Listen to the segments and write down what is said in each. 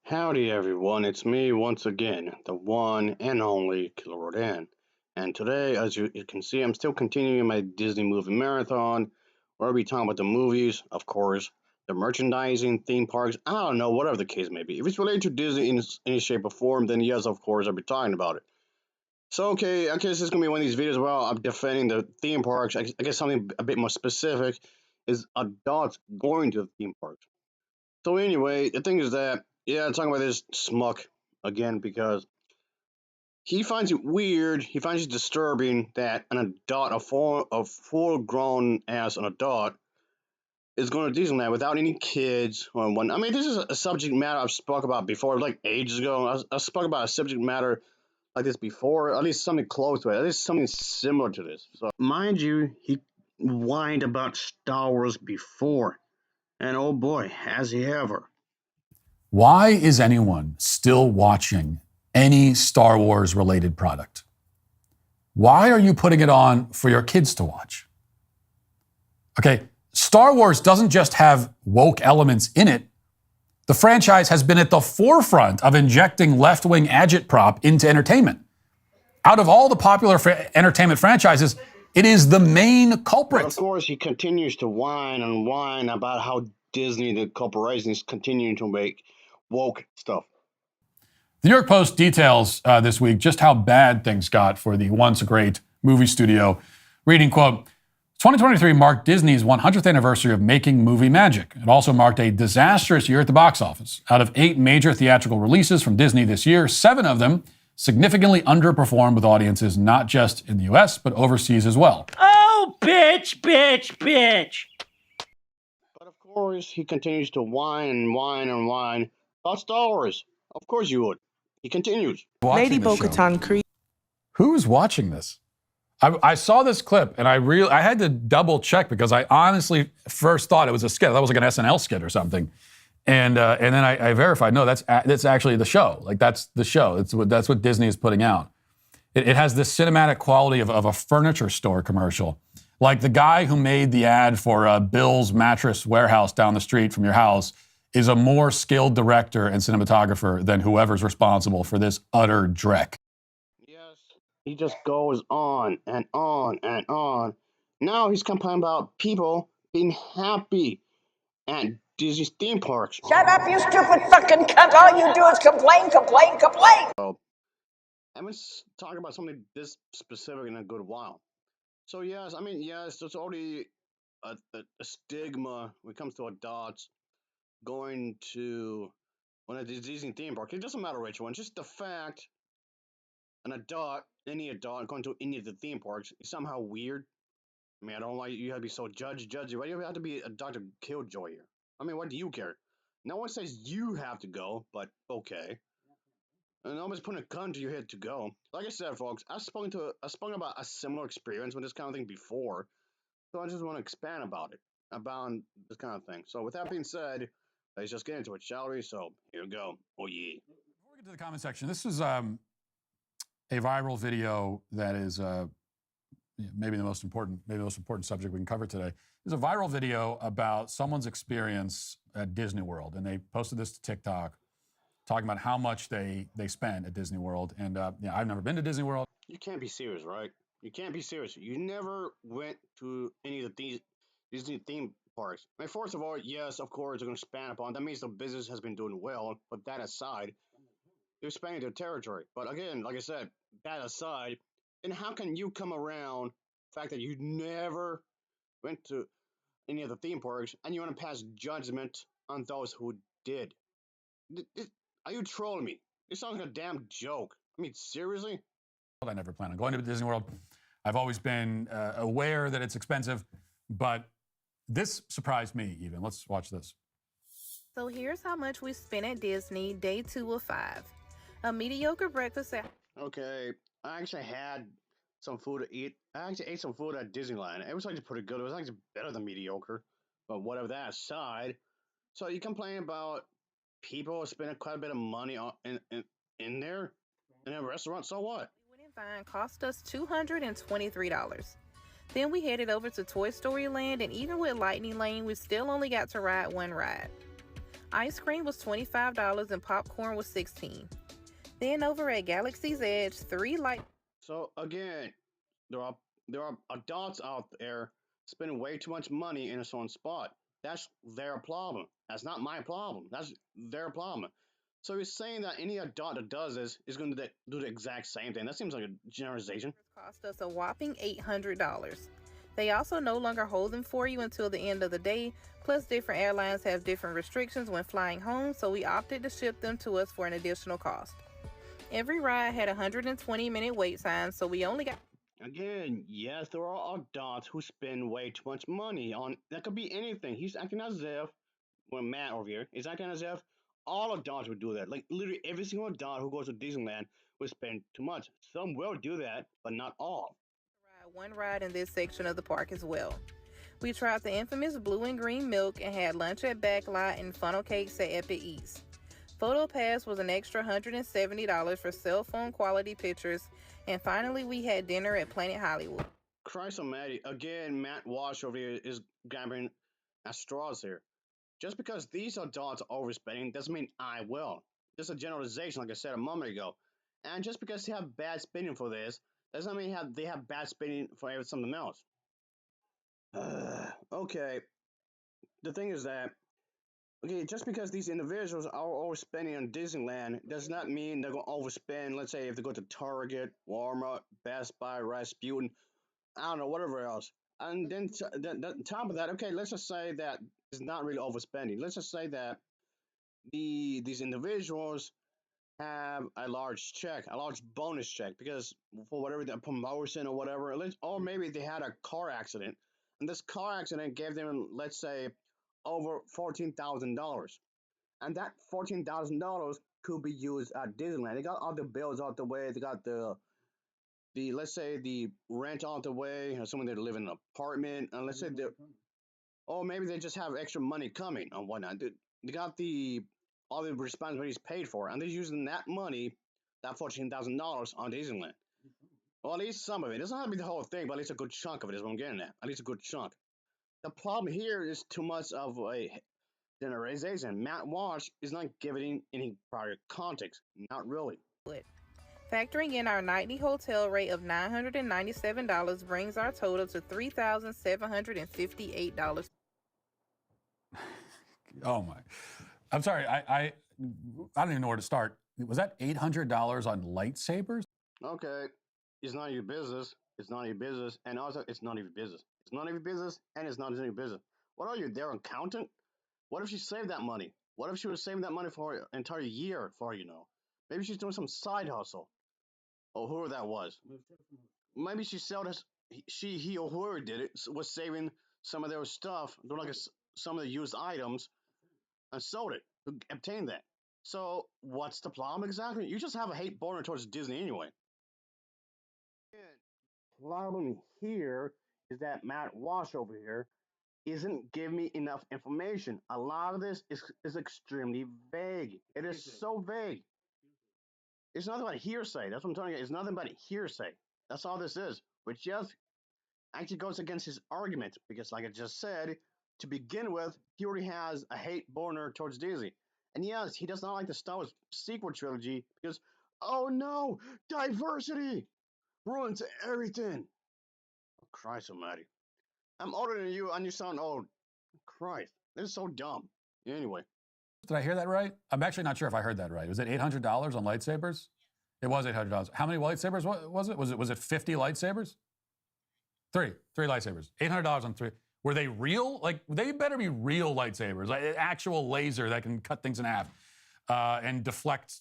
Howdy everyone, it's me once again, the one and only Killer Dan. And today, as you can see, I'm still continuing my Disney movie marathon, where I'll be talking about the movies, of course, the merchandising, theme parks, I don't know, whatever the case may be. If it's related to Disney in any shape or form, then yes, of course, I'll be talking about it. So, okay, I guess this is going to be one of these videos where I'm defending the theme parks. I guess something a bit more specific is adults going to the theme parks. So anyway, the thing is that I'm talking about this smuck again because he finds it weird. He finds it disturbing that an adult, a full grown ass an adult, is going to Disneyland without any kids or one. I mean, this is a subject matter I've spoke about before, like ages ago. I spoke about a subject matter like this before, at least something close to it, at least something similar to this. So, mind you, he whined about Star Wars before, and oh boy, has he ever. Why is anyone still watching any Star Wars related product? Why are you putting it on for your kids to watch? Okay, Star Wars doesn't just have woke elements in it. The franchise has been at the forefront of injecting left-wing agitprop into entertainment. Out of all the popular entertainment franchises, it is the main culprit. But of course, he continues to whine and whine about how Disney, the corporation, is continuing to make woke stuff. The New York Post details this week just how bad things got for the once great movie studio. Reading, quote, 2023 marked Disney's 100th anniversary of making movie magic. It also marked a disastrous year at the box office. Out of 8 major theatrical releases from Disney this year, 7 of them significantly underperformed with audiences not just in the US, but overseas as well. Oh, bitch, bitch, bitch. But of course, he continues to whine and whine and whine about Star Wars. Of course you would. He continues. Lady Bo-Katan Creed. Who's watching this? I saw this clip and I had to double check because I honestly first thought it was a skit. That was like an SNL skit or something. And then I verified, no, that's actually the show. Like that's the show. That's what Disney is putting out. It has this cinematic quality of a furniture store commercial. Like the guy who made the ad for Bill's Mattress Warehouse down the street from your house is a more skilled director and cinematographer than whoever's responsible for this utter dreck. Yes, he just goes on and on and on. Now he's complaining about people being happy at Disney's theme parks. Shut up, you stupid fucking cunt. All you do is complain, complain, complain. So, I haven't talked about something this specific in a good while. So yes, I mean, yes, there's already a stigma when it comes to adults going to one of these Disney theme parks. It doesn't matter which one, just the fact an adult, any adult going to any of the theme parks is somehow weird. I mean, I don't like you have to be so judgy. Why do you have to be a Dr. Killjoy here? I mean, what do you care? No one says you have to go, but okay. And nobody's putting a gun to your head to go. Like I said, folks, I've spoken about a similar experience with this kind of thing before, so I just want to expand about this kind of thing. So with that being said, let's just get into it, shall we? So here we go. Oh yeah. Before we get to the comment section, this is a viral video that is maybe the most important subject we can cover today. There's a viral video about someone's experience at Disney World, and they posted this to TikTok, talking about how much they spend at Disney World. And I've never been to Disney World. You can't be serious, right? You can't be serious. You never went to any of these Disney theme parks. I mean, first of all, yes, of course, they're going to expand upon. That means the business has been doing well. But that aside, they're expanding their territory. But again, like I said, that aside, then how can you come around the fact that you never went to any of the theme parks and you want to pass judgment on those who did? Are you trolling me? This sounds like a damn joke. I mean, seriously? I never plan on going to Disney World. I've always been aware that it's expensive, but this surprised me even. Let's watch this. So here's how much we spent at Disney day 2 of 5. A mediocre breakfast at... Okay, I actually had some food to eat. I actually ate some food at Disneyland. It was actually pretty good. It was actually better than mediocre. But whatever that aside, so you complain about people spending quite a bit of money in there in a restaurant. So what? We went and fine cost us $223. Then we headed over to Toy Story Land, and even with Lightning Lane, we still only got to ride one ride. Ice cream was $25 and popcorn was $16. Then over at Galaxy's Edge, 3 light. So again, there are adults out there spending way too much money in a certain spot. That's their problem. That's not my problem. That's their problem. So he's saying that any adult that does this is going to do the exact same thing. That seems like a generalization. Cost us a whopping $800. They also no longer hold them for you until the end of the day, plus different airlines have different restrictions when flying home, so we opted to ship them to us for an additional cost. Every ride had a 120-minute wait time, so we only got... Again, yes, there are adults who spend way too much money on, that could be anything. He's acting as if, when Matt over here, he's acting as if all adults would do that. Like, literally every single adult who goes to Disneyland would spend too much. Some will do that, but not all. One ride in this section of the park as well. We tried the infamous blue and green milk and had lunch at Backlot and funnel cakes at Epic Eats. Photo Pass was an extra $170 for cell phone quality pictures, and finally we had dinner at Planet Hollywood. Christ almighty, again, Matt Walsh over here is grabbing at straws here. Just because these adults are overspending doesn't mean I will. This is a generalization, like I said a moment ago. And just because they have bad spending for this, doesn't mean they have bad spending for something else. Okay. The thing is that, okay, just because these individuals are overspending on Disneyland does not mean they're going to overspend. Let's say if they go to Target, Walmart, Best Buy, Rasputin, I don't know, whatever else. And then on top of that, okay, let's just say that it's not really overspending. Let's just say that these individuals have a large check, a large bonus check, because for whatever the promotion or whatever, or maybe they had a car accident, and this car accident gave them, let's say, over $14,000, and that $14,000 could be used at Disneyland. They got all the bills out the way. They got the let's say the rent out the way, or someone that live in an apartment, and let's say they, or maybe they just have extra money coming and whatnot. They got all the responsibilities paid for, and they're using that money, that $14,000 on Disneyland. Well, at least some of it. It doesn't have to be the whole thing, but at least a good chunk of it is what I'm getting at. At least a good chunk. The problem here is too much of a generalization. Matt Walsh is not giving any prior context. Not really. Factoring in our nightly hotel rate of $997 brings our total to $3,758. Oh my! I'm sorry. I don't even know where to start. Was that $800 on lightsabers? Okay, it's none of your business. It's none of your business, and also it's none of your business. It's none of your business, and it's none of your business. What are you, their accountant? What if she saved that money? What if she was saving that money for an entire year, for all you know? Maybe she's doing some side hustle, or whoever that was. Maybe she sold us. He, or whoever did it was saving some of their stuff, doing like some of the used items, and sold it to obtain that. So what's the problem exactly? You just have a hate border towards Disney anyway. Problem here is that Matt Walsh over here isn't giving me enough information. A lot of this is extremely vague. It is so vague. It's nothing but hearsay. That's what I'm telling you. It's nothing but hearsay. That's all this is. Which just actually goes against his argument. Because like I just said, to begin with, he already has a hate border towards Disney. And yes, he does not like the Star Wars sequel trilogy because, oh no, diversity ruins everything. Oh, Christ almighty. I'm older than you and you sound old. Christ, this is so dumb. Anyway. Did I hear that right? I'm actually not sure if I heard that right. Was it $800 on lightsabers? It was $800. How many lightsabers was it? Was it 50 lightsabers? Three lightsabers. $800 on 3. Were they real? Like, they better be real lightsabers, like an actual laser that can cut things in half and deflect,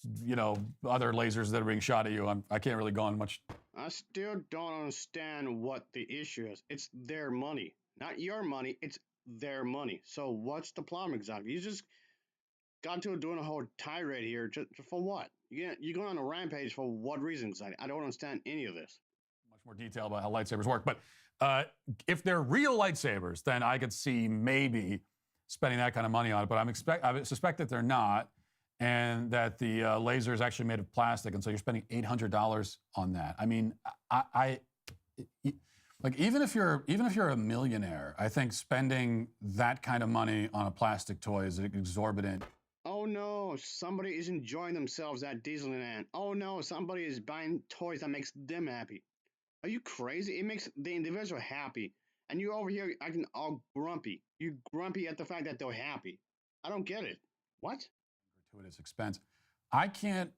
other lasers that are being shot at you. I can't really go on much. I still don't understand what the issue is. It's their money, not your money. It's their money. So what's the problem exactly? You just got to doing a whole tirade here. Just for what? You're going on a rampage for what reason exactly? I don't understand any of this. Much more detail about how lightsabers work. But if they're real lightsabers, then I could see maybe spending that kind of money on it. But I suspect that they're not, and that the laser is actually made of plastic, and so you're spending $800 on that. I mean, Like even if you're a millionaire, I think spending that kind of money on a plastic toy is exorbitant. Oh no, somebody is enjoying themselves at Disneyland. Oh no, somebody is buying toys that makes them happy. Are you crazy? It makes the individual happy. And you over here acting all grumpy. You grumpy at the fact that they're happy. I don't get it. What? Gratuitous expense. I can't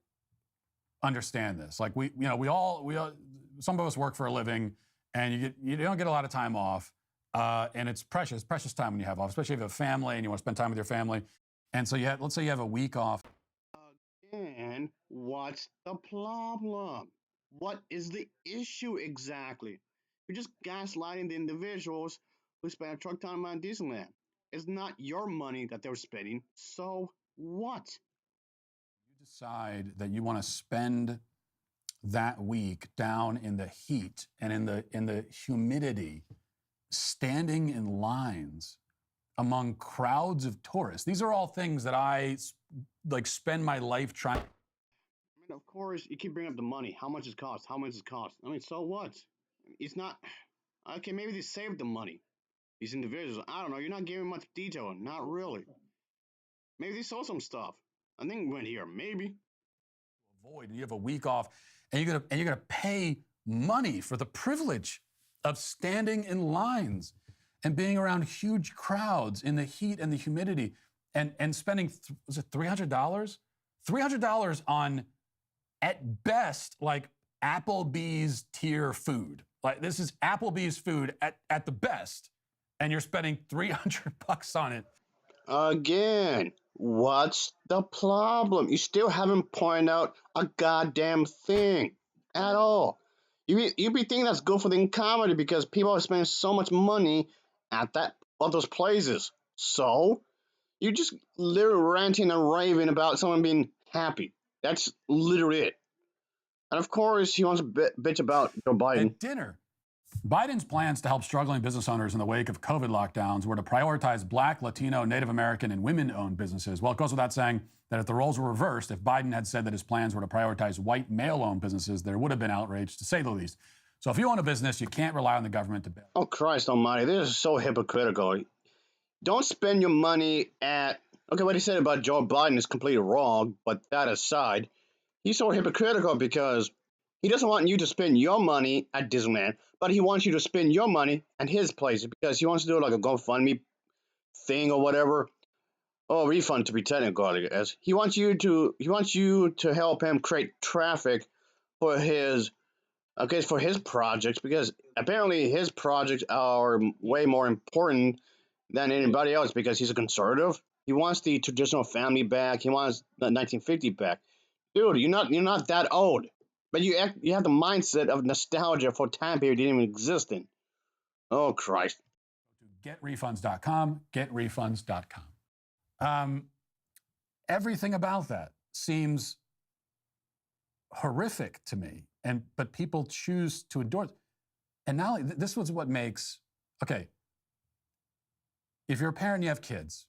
understand this. Like we all, some of us work for a living, and you don't get a lot of time off, and it's precious time when you have off, especially if you have a family and you want to spend time with your family. And so let's say you have a week off. Again, what's the problem? What is the issue exactly? You're just gaslighting the individuals who spend a truck time on Disneyland. It's not your money that they're spending, so what? You decide that you want to spend that week down in the heat and in the humidity, standing in lines among crowds of tourists. These are all things that I like spend my life trying. I mean, of course, you keep bringing up the money. How much it costs? How much it costs? I mean, so what? It's not. Okay, maybe they saved the money. These individuals, I don't know. You're not giving much detail. Not really. Maybe they saw some stuff. I think we went here. Maybe. Avoid, and you have a week off, and you're gonna pay money for the privilege of standing in lines and being around huge crowds in the heat and the humidity, and spending was it $300? $300 on, at best, like Applebee's tier food. Like this is Applebee's food at the best, and you're spending $300 on it. Again, what's the problem? You still haven't pointed out a goddamn thing at all. You be thinking that's good for the comedy because people are spending so much money at those places. So you just literally ranting and raving about someone being happy. That's literally it. And of course, he wants to bitch about Joe Biden. At dinner, Biden's plans to help struggling business owners in the wake of COVID lockdowns were to prioritize Black, Latino, Native American, and women-owned businesses. Well, it goes without saying that if the roles were reversed, if Biden had said that his plans were to prioritize white, male-owned businesses, there would have been outrage, to say the least. So if you own a business, you can't rely on the government to bail. Oh, Christ almighty, this is so hypocritical. Don't spend your money at... Okay, what he said about Joe Biden is completely wrong, but that aside, he's so hypocritical because he doesn't want you to spend your money at Disneyland, but he wants you to spend your money at his place because he wants to do like a GoFundMe thing or whatever. Oh, refund to be technical, I guess. He wants you to help him create traffic for his projects because apparently his projects are way more important than anybody else because he's a conservative. He wants the traditional family back. He wants the 1950 back. Dude, you're not that old, but you have the mindset of nostalgia for a time period didn't even exist in. Oh Christ! GetRefunds.com. GetRefunds.com. Everything about that seems horrific to me, but people choose to endure it. And now this was what makes okay. If you're a parent, and you have kids,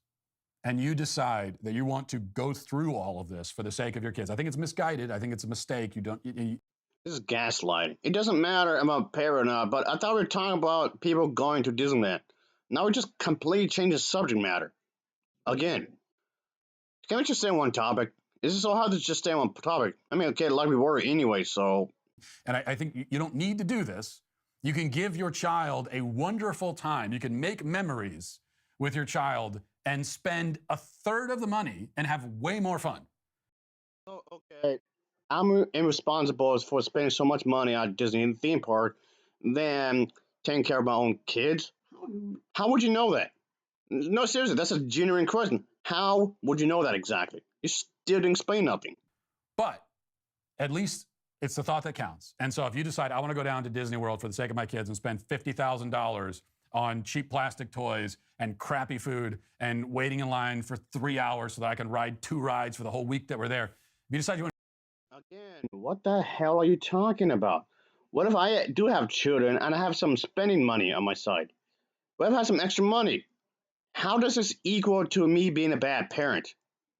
and you decide that you want to go through all of this for the sake of your kids, I think it's misguided. I think it's a mistake. This is gaslighting. It doesn't matter if I'm a parent or not, but I thought we were talking about people going to Disneyland. Now we just completely changed the subject matter. Again. Can we just stay on one topic? Is it so hard to just stay on one topic? I mean, okay, like we were anyway, so... And I think you don't need to do this. You can give your child a wonderful time. You can make memories with your child and spend a third of the money and have way more fun. Oh, okay. I'm irresponsible for spending so much money at Disney theme park than taking care of my own kids. How would you know that? No, seriously, that's a genuine question. How would you know that exactly? You still didn't explain nothing. But at least it's the thought that counts. And so if you decide I want to go down to Disney World for the sake of my kids and spend $50,000 on cheap plastic toys and crappy food and waiting in line for 3 hours so that I can ride 2 rides for the whole week that we're there, if you decide you want... Again, what the hell are you talking about? What if I do have children and I have some spending money on my side? What if I have some extra money? How does this equal to me being a bad parent?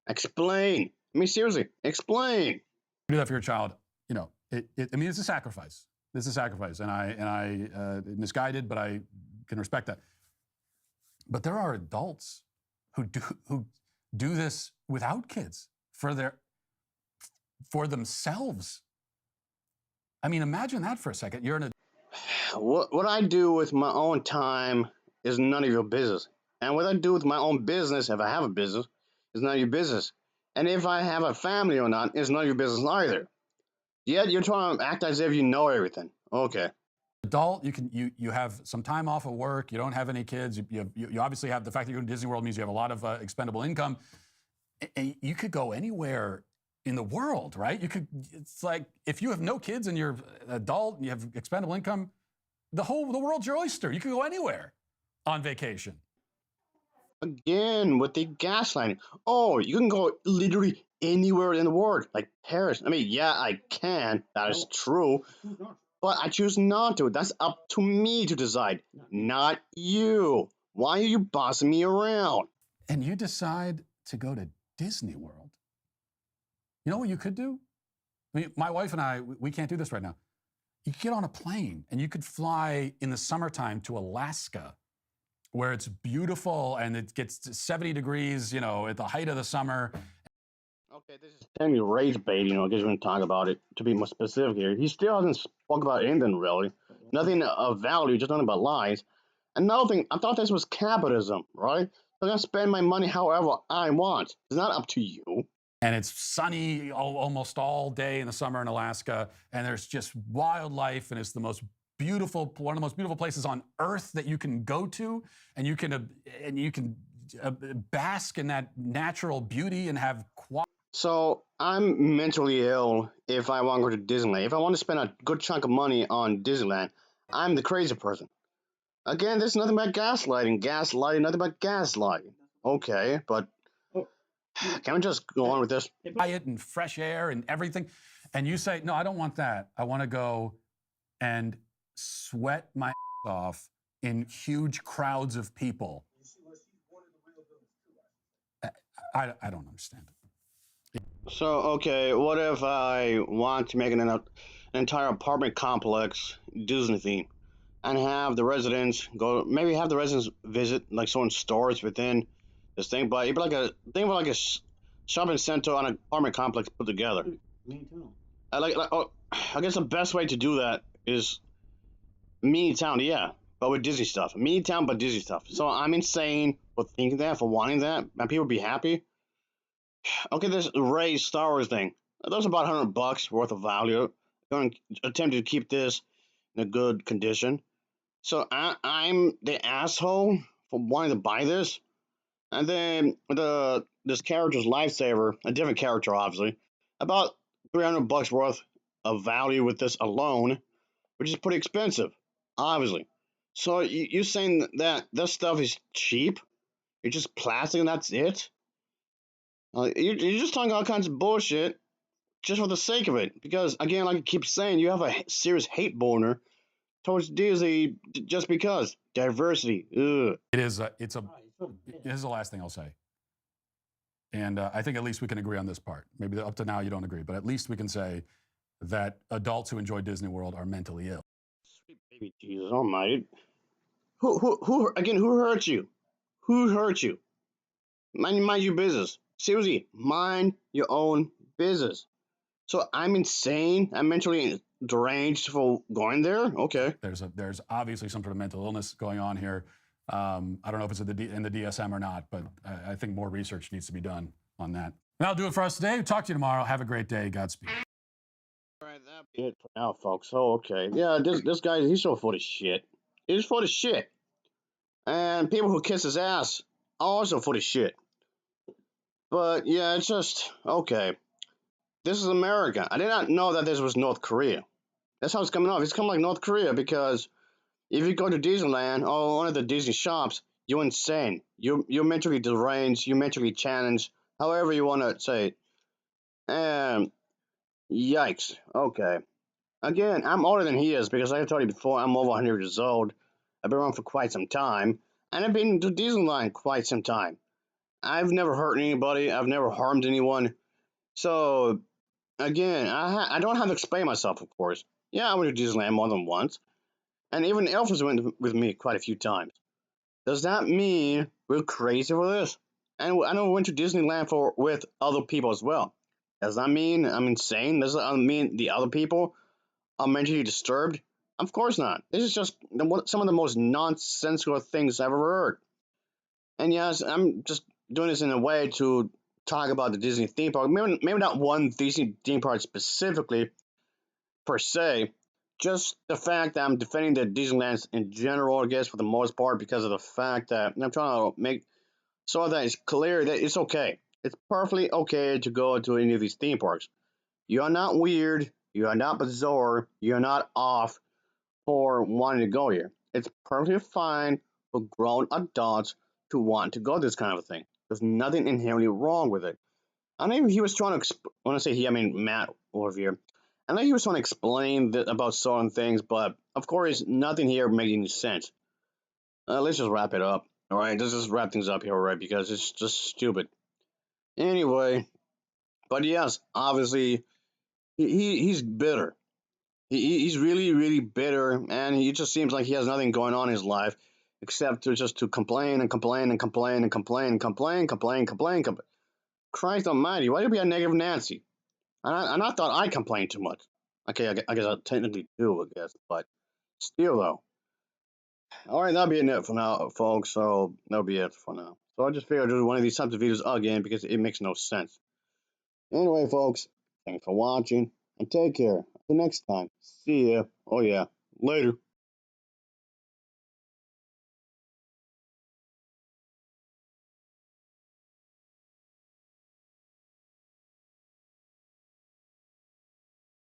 Explain. I mean, seriously, explain. Do that for your child. I mean, it's a sacrifice. This is sacrifice, and I misguided, but I can respect that. But there are adults who do this without kids for themselves. I mean, imagine that for a second. You're in a What I do with my own time is none of your business. And what I do with my own business, if I have a business, is none of your business. And if I have a family or not, is none of your business either. Yet you're trying to act as if you know everything. Okay. adult. You have some time off of work. You don't have any kids. You obviously have the fact that you're in Disney World means you have a lot of expendable income. And you could go anywhere in the world, right? It's like if you have no kids and you're adult and you have expendable income, the world's your oyster. You can go anywhere on vacation. Again, with the gaslighting. Oh, you can go literally anywhere in the world, like Paris. I mean, yeah, I can. That is true. But I choose not to. That's up to me to decide, not you. Why are you bossing me around? And you decide to go to Disney World. You know what you could do? I mean, my wife and I, we can't do this right now. You could get on a plane and you could fly in the summertime to Alaska, where it's beautiful and it gets to 70 degrees, at the height of the summer. Okay, this is Tammy rage bait, because we're going to talk about it, to be more specific here. He still hasn't spoken about anything, really. Nothing of value, just nothing but lies. Another thing, I thought this was capitalism, right? I'm going to spend my money however I want. It's not up to you. And it's sunny almost all day in the summer in Alaska, and there's just wildlife, and it's one of the most beautiful places on Earth that you can go to, and you can bask in that natural beauty and have So I'm mentally ill if I want to go to Disneyland. If I want to spend a good chunk of money on Disneyland, I'm the crazy person. Again, this is nothing but gaslighting. Gaslighting, nothing but gaslighting. Okay, but can we just go on with this? quiet and fresh air and everything. And you say, no, I don't want that. I want to go and sweat my off in huge crowds of people. I don't understand it. So, okay, what if I want to make an entire apartment complex Disney theme and have the residents visit like certain stores within this thing, but it'd be like a shopping center on an apartment complex put together. Me too. I guess the best way to do that is mini town, yeah, but with Disney stuff. Mini town, but Disney stuff. So I'm insane for thinking that, for wanting that, and people be happy. Okay, this raised Star Wars thing. That's about $100 worth of value. I'm going to attempt to keep this in a good condition. So I'm the asshole for wanting to buy this. And then this character's lifesaver, a different character, obviously, about $300 worth of value with this alone, which is pretty expensive, obviously. So you're saying that this stuff is cheap? It's just plastic and that's it? You're just talking all kinds of bullshit just for the sake of it. Because, again, like I keep saying, you have a serious hate boner towards Disney just because. Diversity. Ugh. This is the last thing I'll say. And I think at least we can agree on this part. Maybe up to now you don't agree, but at least we can say that adults who enjoy Disney World are mentally ill. Sweet baby Jesus almighty. Who hurt you? Who hurt you? Mind your business. Seriously, mind your own business. So I'm insane. I'm mentally deranged for going there. Okay. There's obviously some sort of mental illness going on here. I don't know if it's in the DSM or not, but I think more research needs to be done on that. And that'll do it for us today. We'll talk to you tomorrow. Have a great day. Godspeed. All right, that'll be it for now, folks. Oh, okay. Yeah, this guy, he's so full of shit. He's full of shit. And people who kiss his ass are also full of shit. But yeah, it's just okay. This is America. I did not know that this was North Korea. That's how it's coming off. It's coming like North Korea because if you go to Disneyland or one of the Disney shops, you're insane. You're mentally deranged. You're mentally challenged. However you want to say it. And yikes. Okay. Again, I'm older than he is because like I told you before, I'm over 100 years old. I've been around for quite some time. And I've been to Disneyland quite some time. I've never hurt anybody. I've never harmed anyone. So, again, I don't have to explain myself, of course. Yeah, I went to Disneyland more than once, and even Elvis went with me quite a few times. Does that mean we're crazy for this? And I know we went to Disneyland for with other people as well. Does that mean I'm insane? Does that mean the other people are mentally disturbed? Of course not. This is just some of the most nonsensical things I've ever heard. And yes, I'm just doing this in a way to talk about the Disney theme park. Maybe not one Disney theme park specifically per se. Just the fact that I'm defending the Disneylands in general, I guess, for the most part, because of the fact that I'm trying to make so that it's clear that it's okay. It's perfectly okay to go to any of these theme parks. You are not weird. You are not bizarre. You are not off for wanting to go here. It's perfectly fine for grown adults to want to go this kind of a thing. There's nothing inherently wrong with it. I know he was trying to. When I say he, I mean Matt over here. I know he was trying to explain about certain things, but of course, nothing here makes any sense. Let's just wrap it up. All right, let's just wrap things up here, all right? Because it's just stupid. Anyway, but yes, obviously he's bitter. He's really bitter, and he just seems like he has nothing going on in his life except to complain and complain and complain and complain and complain. Christ Almighty, why do you be a negative Nancy? And I thought I complained too much. Okay, I guess I technically do, I guess, but still though. All right, that'll be it for now, folks. So that'll be it for now. So I just figured I'd do one of these types of videos again because it makes no sense. Anyway, folks, thanks for watching and take care. Until next time, see ya. Oh yeah, later.